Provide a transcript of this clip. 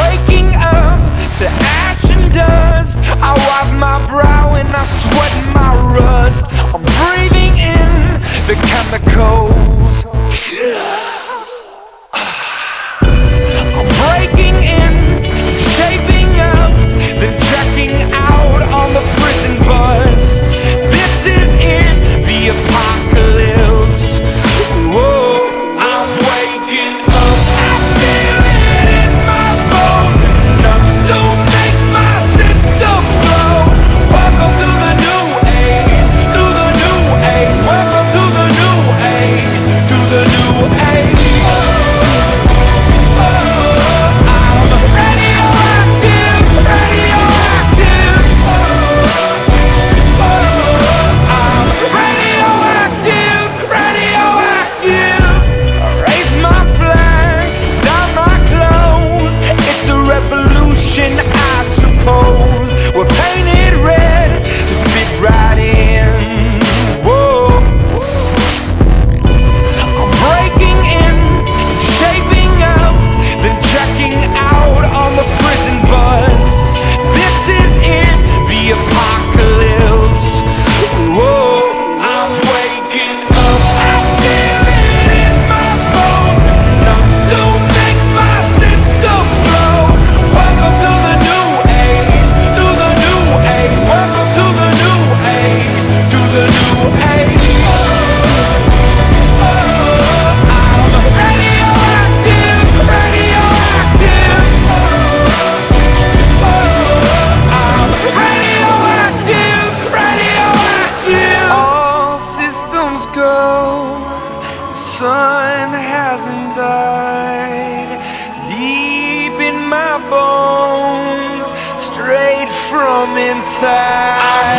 waking up to ash and dust. I wipe my brow and I sweat my rust. I'm breathing in the chemicals. I'm breaking in, shaping up, then checking out on the prison bus. This is it, the apocalypse. Whoa, I'm waking up. I feel it in my bones. Enough to make my system blow. Welcome to the new age, to the new age. Welcome to the new age, to the new age. I suppose we're painted red to fit right in. Whoa. I'm breaking in, shaping up, then checking out on the prison bus. This is it, the apocalypse. Whoa, I'm waking up. I feel it in my bones. Enough to make my system blow. Welcome to the new age, to the new age. Welcome to the new age, to the new age. I'm radioactive, radioactive. I'm radioactive, radioactive. All systems go. The sun hasn't died. Deep in my bones, straight from inside.